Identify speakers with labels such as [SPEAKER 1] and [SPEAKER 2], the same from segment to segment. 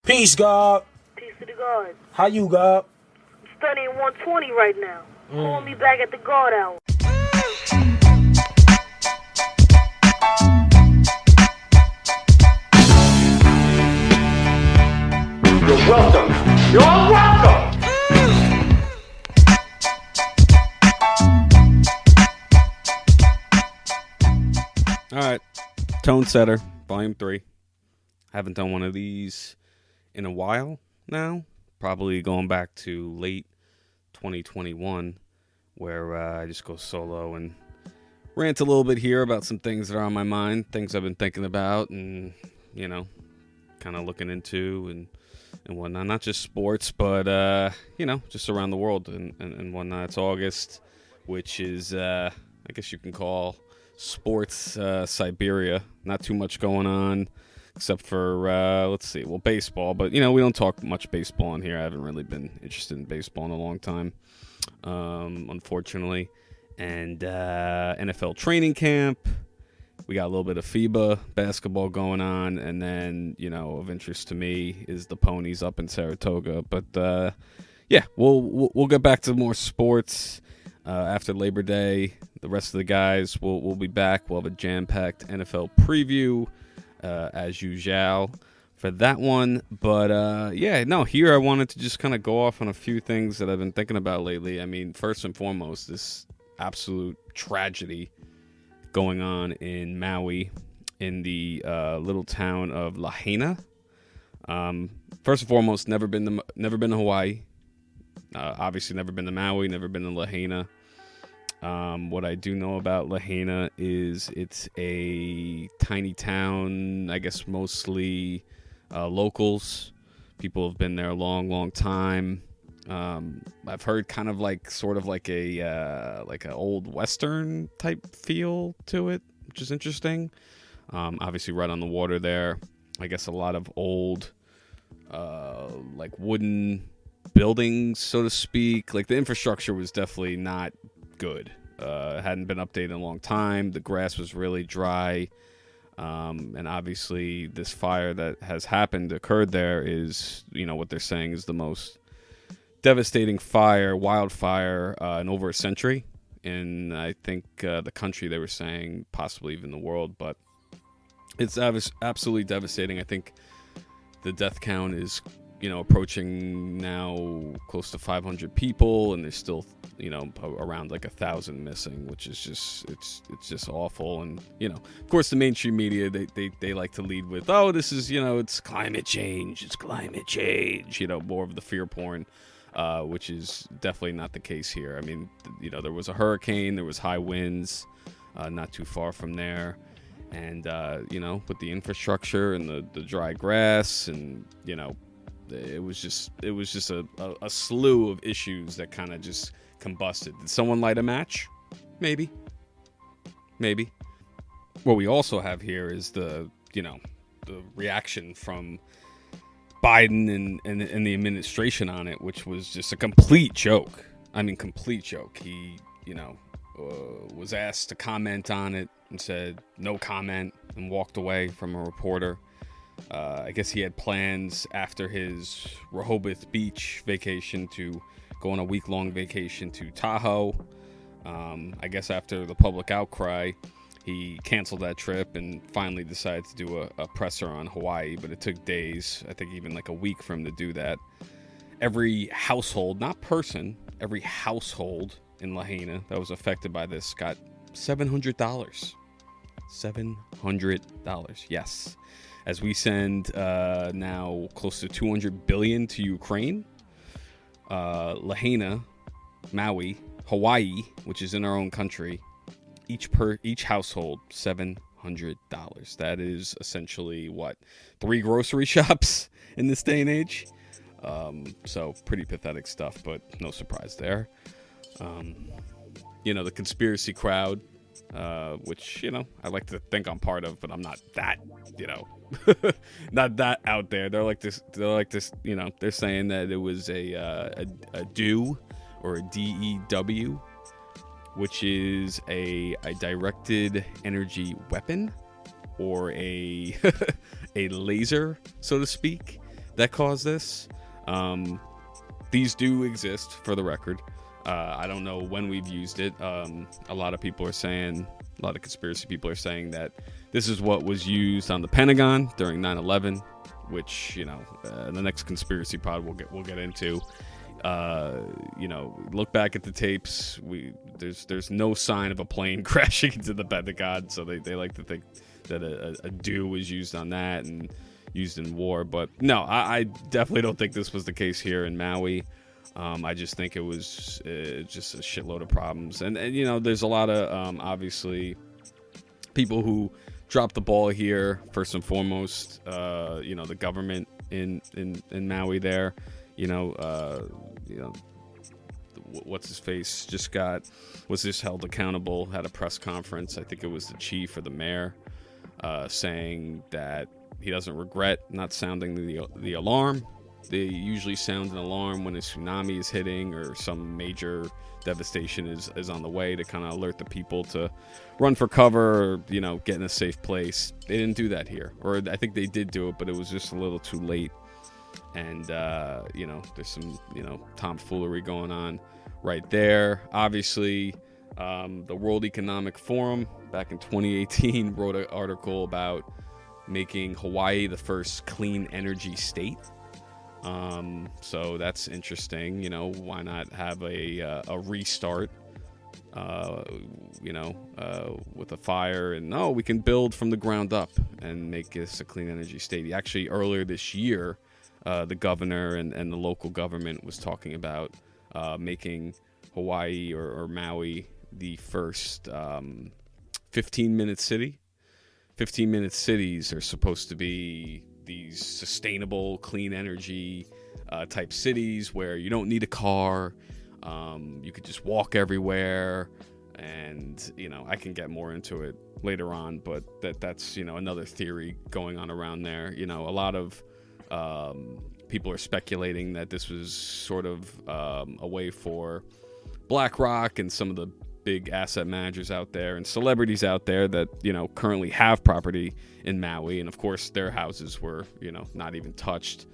[SPEAKER 1] Peace, God.
[SPEAKER 2] Peace to the God.
[SPEAKER 1] How you, God?
[SPEAKER 2] I'm studying 120 right now. Call me back at the God hour.
[SPEAKER 3] You're welcome. You're all welcome.
[SPEAKER 4] All right, Tone Setter, Volume 3. Haven't done one of these in a while now. Probably going back to late 2021, where I just go solo and rant a little bit here about some things that are on my mind, things I've been thinking about and, you know, kind of looking into and whatnot. Not just sports, but, you know, just around the world and whatnot. It's August, which is, I guess you can call sports Siberia. Not too much going on except for let's see, well, baseball, but you know, we don't talk much baseball on here. I haven't really been interested in baseball in a long time, unfortunately. And NFL training camp, we got a little bit of FIBA basketball going on, and then, you know, of interest to me is the ponies up in Saratoga. But yeah, we'll get back to more sports after Labor Day. The rest of the guys will be back. We'll have a jam-packed NFL preview as usual for that one. But yeah, no, here I wanted to just kind of go off on a few things that I've been thinking about lately. I mean, first and foremost, this absolute tragedy going on in Maui in the little town of Lahaina. First and foremost, never been to Hawaii. Obviously never been to Maui, never been to Lahaina. What I do know about Lahaina is it's a tiny town, I guess mostly locals. People have been there a long time. I've heard kind of like sort of like a old Western type feel to it, which is interesting. Obviously right on the water there. I guess a lot of old like wooden buildings, so to speak. Like the infrastructure was definitely not good. Hadn't been updated in a long time. The grass was really dry. And obviously this fire that has occurred there is, you know, what they're saying is the most devastating wildfire in over a century. In, I think, the country, they were saying, possibly even the world. But it's absolutely devastating. I think the death count is, you know, approaching now close to 500 people, and there's still, you know, around like 1,000 missing, which is just it's just awful. And, you know, of course the mainstream media, they like to lead with, oh, this is, you know, it's climate change, you know, more of the fear porn, which is definitely not the case here. I mean, you know, there was a hurricane, there was high winds not too far from there, and you know, with the infrastructure and the dry grass, and, you know, it was just a slew of issues that kind of just combusted. Did someone light a match? Maybe. What we also have here is the reaction from Biden and the administration on it, which was just a complete joke. I mean, complete joke. He, you know, was asked to comment on it and said no comment and walked away from a reporter. I guess he had plans after his Rehoboth Beach vacation to go on a week-long vacation to Tahoe. I guess after the public outcry, he canceled that trip and finally decided to do a presser on Hawaii, but it took days, I think even like a week for him to do that. Every household, not person, every household in Lahaina that was affected by this got $700. $700, yes. As we send now close to $200 billion to Ukraine, Lahaina, Maui, Hawaii, which is in our own country, each household $700. That is essentially what, 3 grocery shops in this day and age. So pretty pathetic stuff, but no surprise there. You know, the conspiracy crowd, which, you know, I like to think I'm part of, but I'm not that, you know, not that out there. They're like this, you know, they're saying that it was a DEW, or a DEW, which is a directed energy weapon, or a laser, so to speak, that caused this. These do exist, for the record. I don't know when we've used it. A lot of people are saying, a lot of conspiracy people are saying that this is what was used on the Pentagon during 9/11, which, you know, the next conspiracy pod we'll get into. You know, look back at the tapes. There's no sign of a plane crashing into the Pentagon, so they like to think that a do was used on that and used in war. But no, I definitely don't think this was the case here in Maui. I just think it was just a shitload of problems, and you know, there's a lot of obviously people who dropped the ball here. First and foremost, you know, the government in Maui there. You know, what's his face was just held accountable, had a press conference. I think it was the chief or the mayor, saying that he doesn't regret not sounding the alarm. They usually sound an alarm when a tsunami is hitting or some major devastation is on the way, to kind of alert the people to run for cover or, you know, get in a safe place. They didn't do that here, or I think they did do it, but it was just a little too late. And you know, there's some, you know, tomfoolery going on right there. Obviously, the World Economic Forum back in 2018 wrote an article about making Hawaii the first clean energy state. So that's interesting. You know, why not have a restart? You know, with a fire, and we can build from the ground up and make this a clean energy state. Actually, earlier this year, the governor and the local government was talking about making Hawaii or Maui the first 15-minute city. 15-minute cities are supposed to be these sustainable, clean energy type cities where you don't need a car. You could just walk everywhere. And, you know, I can get more into it later on, but that's, you know, another theory going on around there. You know, a lot of people are speculating that this was sort of a way for BlackRock and some of the big asset managers out there and celebrities out there that, you know, currently have property in Maui. And of course, their houses were, you know, not even touched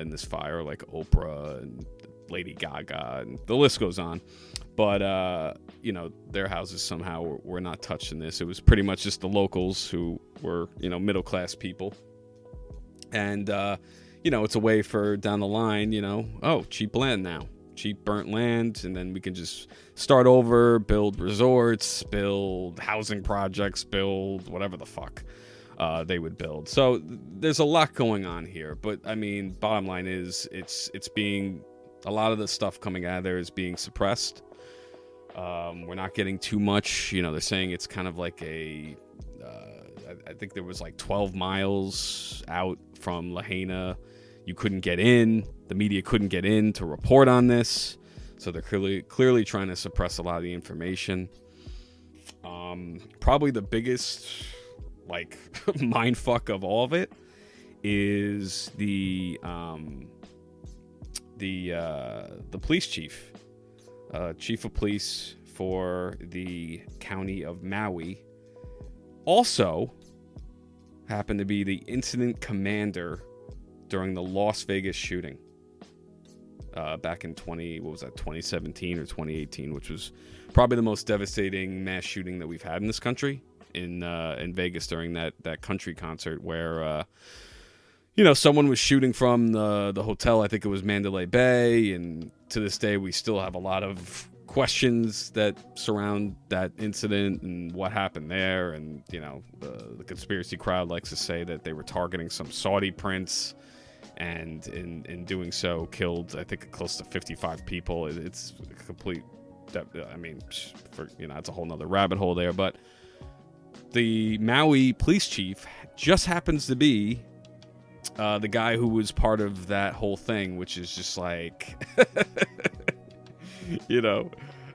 [SPEAKER 4] in this fire, like Oprah and Lady Gaga, and the list goes on. But, you know, their houses somehow were not touched in this. It was pretty much just the locals who were, you know, middle-class people. And, you know, it's a way for down the line, you know, cheap land now. Cheap burnt land, and then we can just start over, build resorts, build housing projects, build whatever the fuck they would build. So there's a lot going on here, but I mean, bottom line is it's being, a lot of the stuff coming out of there is being suppressed. We're not getting too much, you know. They're saying it's kind of like I think there was like 12 miles out from Lahaina. You couldn't get in. The media couldn't get in to report on this. So they're clearly trying to suppress a lot of the information. Probably the biggest, like, mindfuck of all of it is the police chief. Chief of police for the county of Maui also happened to be the incident commander during the Las Vegas shooting back in 2017 or 2018, which was probably the most devastating mass shooting that we've had in this country, in Vegas during that country concert where you know, someone was shooting from the hotel. I think it was Mandalay Bay, and to this day we still have a lot of questions that surround that incident and what happened there. And, you know, the conspiracy crowd likes to say that they were targeting some Saudi prince, and in doing so killed, I think, close to 55 people. It's a complete, I mean, you know, it's a whole nother rabbit hole there. But the Maui police chief just happens to be the guy who was part of that whole thing, which is just like, you know,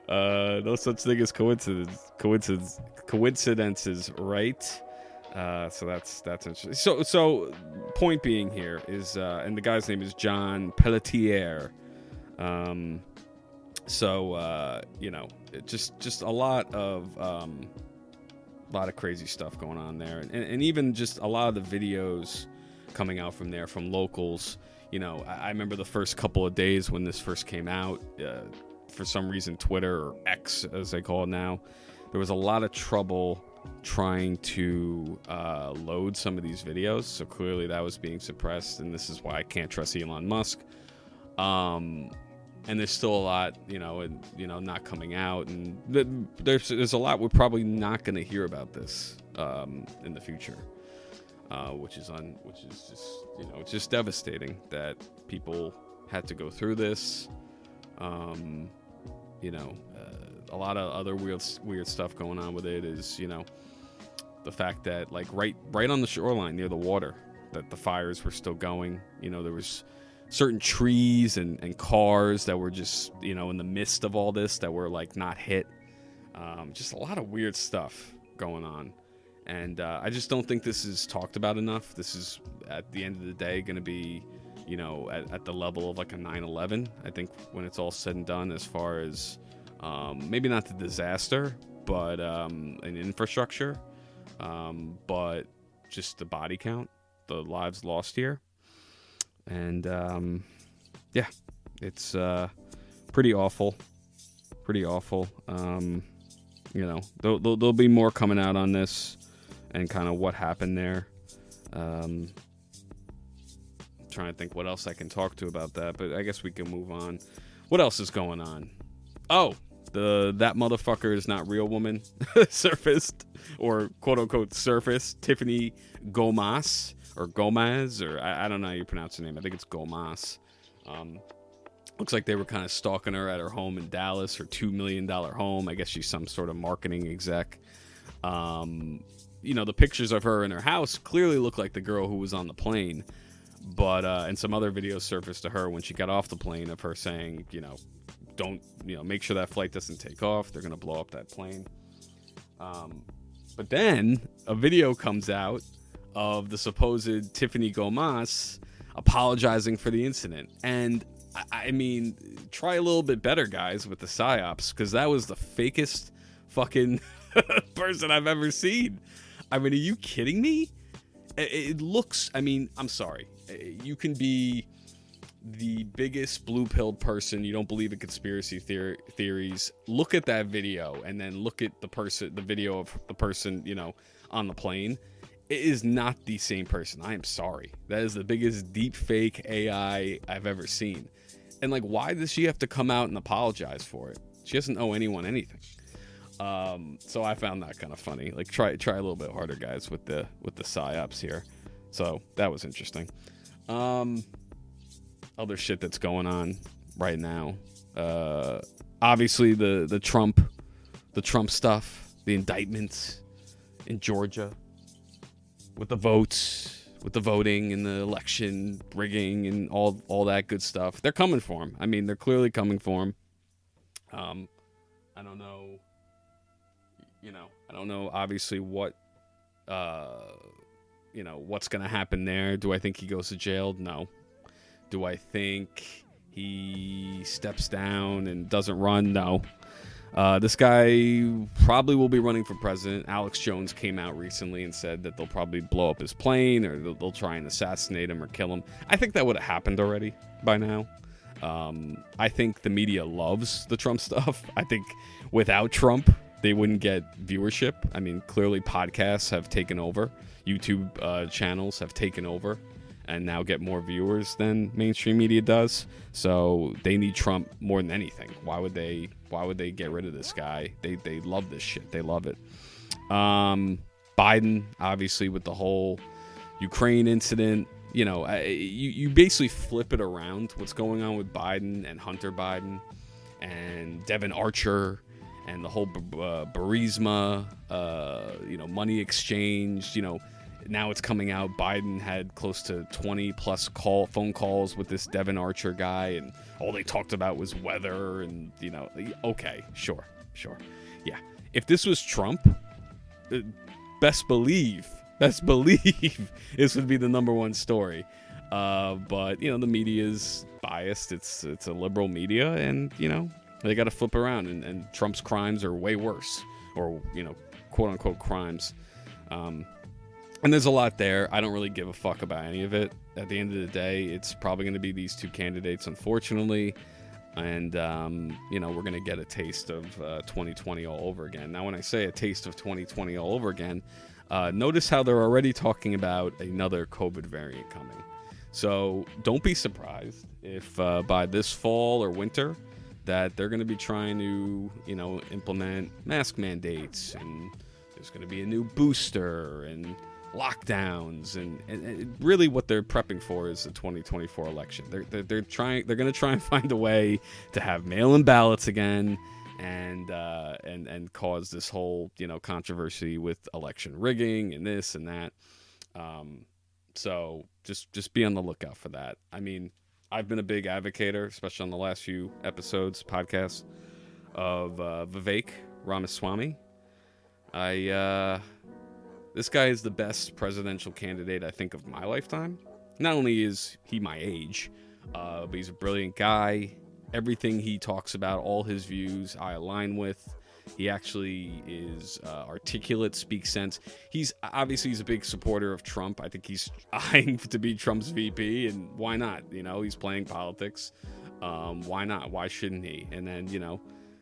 [SPEAKER 4] no such thing as coincidences, right? So that's interesting. So point being here is, and the guy's name is John Pelletier. You know, just a lot of crazy stuff going on there, and even just a lot of the videos coming out from there from locals. you know, I remember the first couple of days when this first came out, for some reason, Twitter, or X as they call it now, there was a lot of trouble trying to load some of these videos. So clearly that was being suppressed, and this is why I can't trust Elon Musk. And there's still a lot, not coming out, and there's a lot we're probably not going to hear about this in the future, which is just, it's just devastating that people had to go through this. A lot of other weird stuff going on with it is, the fact that, like, right on the shoreline near the water, that the fires were still going. There was certain trees and cars that were just, in the midst of all this, that were, like, not hit. Just a lot of weird stuff going on. And I just don't think this is talked about enough. This is, at the end of the day, going to be, at the level of like a 9/11. I think when it's all said and done, as far as maybe not the disaster, but an infrastructure, but just the body count, the lives lost here. And it's pretty awful. There'll be more coming out on this and kind of what happened there. Trying to think what else I can talk to about that, but I guess we can move on. What else is going on? Oh, that motherfucker is not real woman surfaced, or quote unquote surfaced. Tiffany Gomez, or I don't know how you pronounce her name. I think it's Gomez. Looks like they were kind of stalking her at her home in Dallas, her $2 million home. I guess she's some sort of marketing exec. The pictures of her in her house clearly look like the girl who was on the plane. But and some other videos surfaced to her when she got off the plane of her saying, don't, make sure that flight doesn't take off. They're going to blow up that plane. But then a video comes out of the supposed Tiffany Gomez apologizing for the incident. And I mean, try a little bit better, guys, with the psyops, because that was the fakest fucking person I've ever seen. I mean, are you kidding me? It looks, I'm sorry. You can be the biggest blue-pilled person. You don't believe in conspiracy theories. Look at that video, and then look at the video of the person, on the plane. It is not the same person. I am sorry. That is the biggest deep fake AI I've ever seen. And, like, why does she have to come out and apologize for it? She doesn't owe anyone anything. So I found that kind of funny. Like, try a little bit harder, guys, with the psyops here. So that was interesting. Other shit that's going on right now. Obviously the Trump stuff, the indictments in Georgia, with the votes, with the voting and the election rigging and all that good stuff. They're coming for him. I mean, they're clearly coming for him. I don't know. I don't know, obviously, what, what's going to happen there. Do I think he goes to jail? No. Do I think he steps down and doesn't run? No. This guy probably will be running for president. Alex Jones came out recently and said that they'll probably blow up his plane, or they'll try and assassinate him or kill him. I think that would have happened already by now. I think the media loves the Trump stuff. I think without Trump, they wouldn't get viewership. I mean, clearly podcasts have taken over. YouTube channels have taken over and now get more viewers than mainstream media does. So they need Trump more than anything. Why would they get rid of this guy? They love this shit. They love it. Biden, obviously, with the whole Ukraine incident, you basically flip it around. What's going on with Biden and Hunter Biden and Devin Archer and the whole Burisma, money exchange, now it's coming out Biden had close to 20 plus phone calls with this Devin Archer guy, and all they talked about was weather and, okay, sure. Yeah. If this was Trump, best believe this would be the number one story. But, the media is biased. It's a liberal media, and, they got to flip around, and Trump's crimes are way worse, or, quote unquote crimes. And there's a lot there. I don't really give a fuck about any of it. At the end of the day, it's probably going to be these two candidates, unfortunately. And, we're going to get a taste of 2020 all over again. Now, when I say a taste of 2020 all over again, notice how they're already talking about another COVID variant coming. So don't be surprised if by this fall or winter that they're going to be trying to, implement mask mandates, and there's going to be a new booster and lockdowns, and really what they're prepping for is the 2024 election. They're going to try and find a way to have mail-in ballots again, and cause this whole controversy with election rigging and this and that. So just be on the lookout for that. I mean, I've been a big advocator, especially on the last few episodes, podcasts, of Vivek Ramaswamy. This guy is the best presidential candidate, I think, of my lifetime. Not only is he my age, but he's a brilliant guy. Everything he talks about, all his views, I align with. He actually is articulate, speaks sense. He's a big supporter of Trump. I think he's eyeing to be Trump's VP, and why not? He's playing politics. Why not? Why shouldn't he? And then,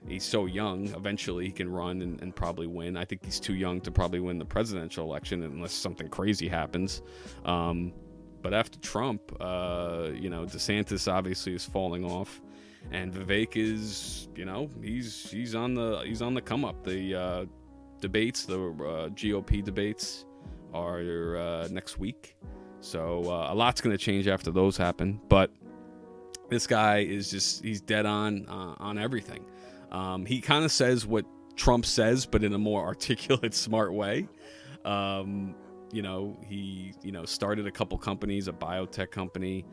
[SPEAKER 4] he's so young. Eventually, he can run and probably win. I think he's too young to probably win the presidential election unless something crazy happens. But after Trump, DeSantis obviously is falling off, and Vivek is, he's on the come up. The debates, the GOP debates, are next week, so a lot's going to change after those happen. But this guy is he's dead on everything. He kind of says what Trump says, but in a more articulate, smart way. He started a couple companies, a biotech company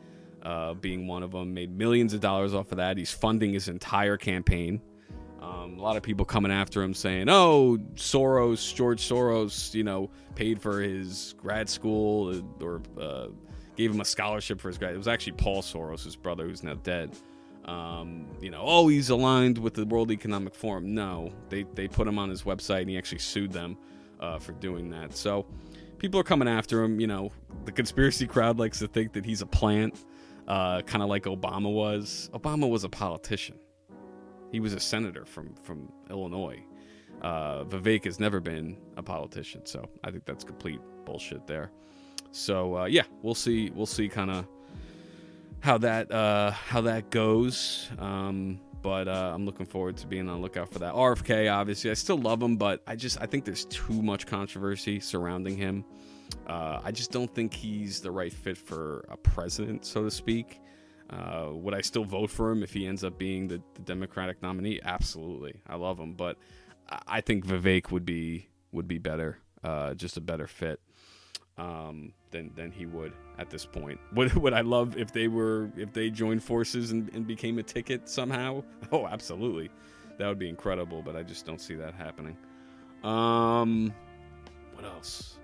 [SPEAKER 4] being one of them, made millions of dollars off of that. He's funding his entire campaign. A lot of people coming after him saying, oh, George Soros, paid for his grad school or gave him a scholarship for his grad. It was actually Paul Soros, his brother, who's now dead. He's aligned with the World Economic Forum. No, they put him on his website, and he actually sued them for doing that. So people are coming after him. The conspiracy crowd likes to think that he's a plant, kind of like Obama was. Obama was a politician. He was a senator from Illinois. Vivek has never been a politician, so I think that's complete bullshit there. So we'll see kind of how that goes. But I'm looking forward to being on the lookout for that. RFK, obviously, I still love him, but I think there's too much controversy surrounding him. I just don't think he's the right fit for a president, so to speak. Would I still vote for him if he ends up being the Democratic nominee? Absolutely. I love him, but I think Vivek would be better, just a better fit than he would at this point. Would I love if they joined forces and became a ticket somehow? Oh, absolutely. That would be incredible, but I just don't see that happening. What else?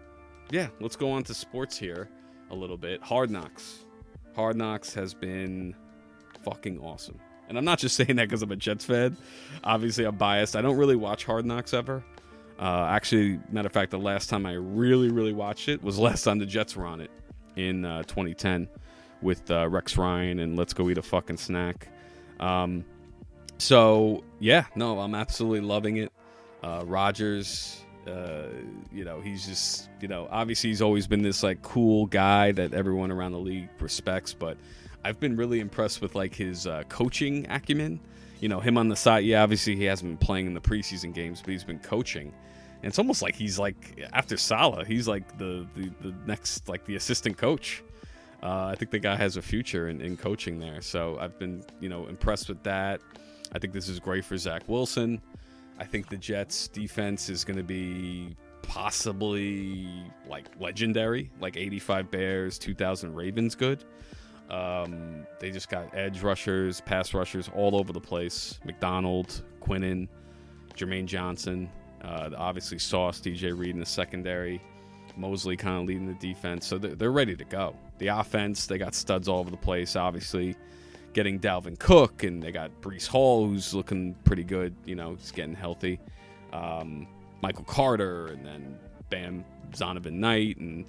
[SPEAKER 4] Yeah, let's go on to sports here a little bit. Hard Knocks. Hard Knocks has been fucking awesome. And I'm not just saying that because I'm a Jets fan. Obviously, I'm biased. I don't really watch Hard Knocks ever. Actually, matter of fact, the last time I really, really watched it was last time the Jets were on it in 2010 with Rex Ryan and Let's Go Eat a Fucking Snack. I'm absolutely loving it. Rodgers, he's just, obviously he's always been this like cool guy that everyone around the league respects, but I've been really impressed with like his coaching acumen. Him on the side, obviously he hasn't been playing in the preseason games, but he's been coaching. And it's almost like he's like, after Salah, he's like the next, like the assistant coach. I think the guy has a future in coaching there. So I've been, impressed with that. I think this is great for Zach Wilson. I think the Jets defense is going to be possibly like legendary, like 85 Bears, 2000 Ravens good. They just got edge rushers, pass rushers all over the place. McDonald, Quinnen, Jermaine Johnson, obviously Sauce, DJ Reed in the secondary, Mosley kind of leading the defense. So they're ready to go. The offense, they got studs all over the place, obviously. Getting Dalvin Cook, and they got Breece Hall, who's looking pretty good. He's getting healthy. Michael Carter, and then Bam Zonovan Knight and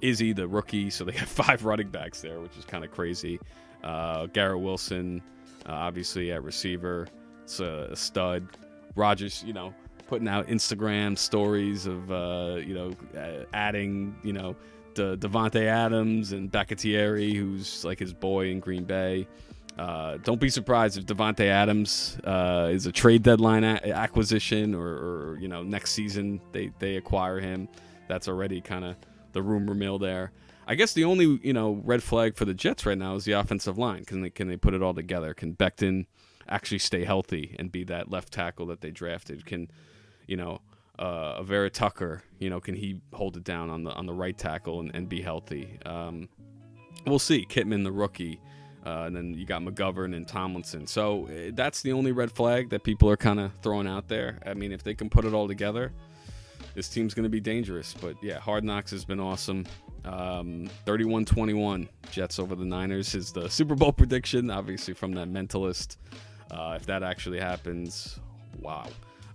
[SPEAKER 4] Izzy, the rookie. So they have 5 running backs there, which is kind of crazy. Garrett Wilson, obviously at receiver. It's a stud. Rodgers, putting out Instagram stories of, adding, Devontae Adams and Bakhtiari, who's like his boy in Green Bay. Don't be surprised if Devontae Adams is a trade deadline acquisition or next season they acquire him. That's already kind of the rumor mill there. I guess the only red flag for the Jets right now is the offensive line. Can they put it all together? Can Becton actually stay healthy and be that left tackle that they drafted? Can Vera Tucker, can he hold it down on the right tackle and be healthy? We'll see. Kittman, the rookie, and then you got McGovern and Tomlinson. So that's the only red flag that people are kind of throwing out there. I mean, if they can put it all together, this team's going to be dangerous. But yeah, Hard Knocks has been awesome. 31-21 Jets over the Niners is the Super Bowl prediction, obviously from that mentalist. If that actually happens, wow.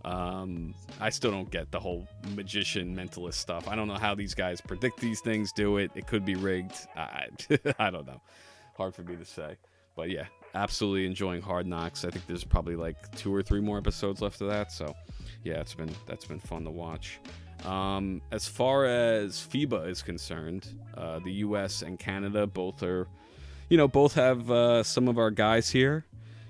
[SPEAKER 4] I still don't get the whole magician mentalist stuff. I don't know how these guys predict these things, do it. It could be rigged. I don't know. Hard for me to say. But yeah, absolutely enjoying Hard Knocks. I think there's probably like 2 or 3 more episodes left of that. So yeah, that's been fun to watch. As far as FIBA is concerned, the US and Canada both are, both have some of our guys here.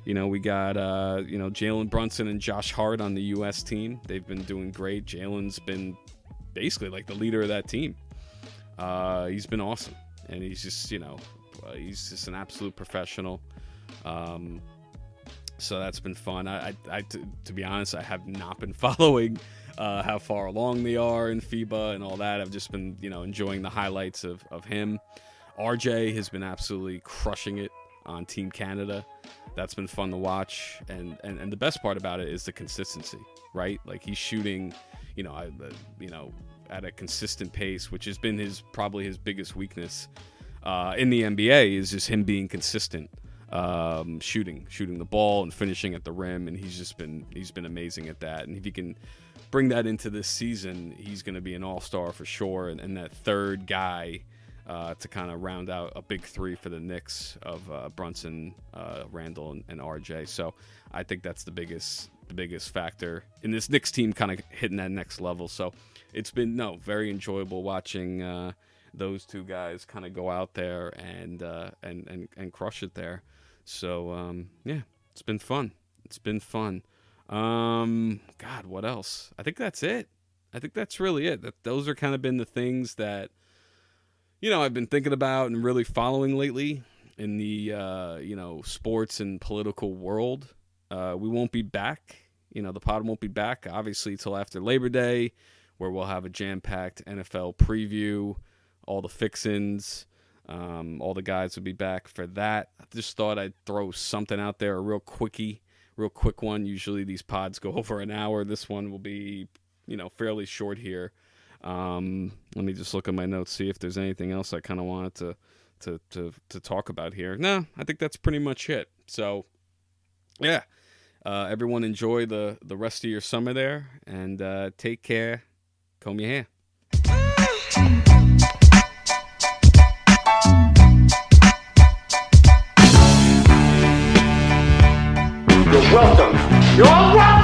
[SPEAKER 4] We got, Jalen Brunson and Josh Hart on the U.S. team. They've been doing great. Jalen's been basically like the leader of that team. He's been awesome. And he's just, he's just an absolute professional. So that's been fun. To be honest, I have not been following how far along they are in FIBA and all that. I've just been, enjoying the highlights of him. RJ has been absolutely crushing it on Team Canada. That's been fun to watch, and the best part about it is the consistency, right? Like he's shooting, at a consistent pace, which has been probably his biggest weakness in the NBA is just him being consistent, shooting the ball and finishing at the rim, and he's been amazing at that. And if he can bring that into this season, he's going to be an all-star for sure, and that third guy to kind of round out a big 3 for the Knicks of Brunson, Randall, and RJ. So I think that's the biggest factor in this Knicks team kind of hitting that next level. So it's been very enjoyable watching those 2 guys kind of go out there and crush it there. So yeah, it's been fun. God, what else? I think that's it. I think that's really it. Those are kind of been the things that I've been thinking about and really following lately in the, sports and political world. We won't be back. The pod won't be back, obviously, till after Labor Day, where we'll have a jam-packed NFL preview, all the fixins. All the guys will be back for that. I just thought I'd throw something out there, a real quick one. Usually these pods go over an hour. This one will be, fairly short here. Let me just look at my notes, see if there's anything else I kind of wanted to talk about here. No, I think that's pretty much it. So, yeah, everyone enjoy the rest of your summer there, and take care. Comb your hair.
[SPEAKER 3] You're welcome. You're welcome.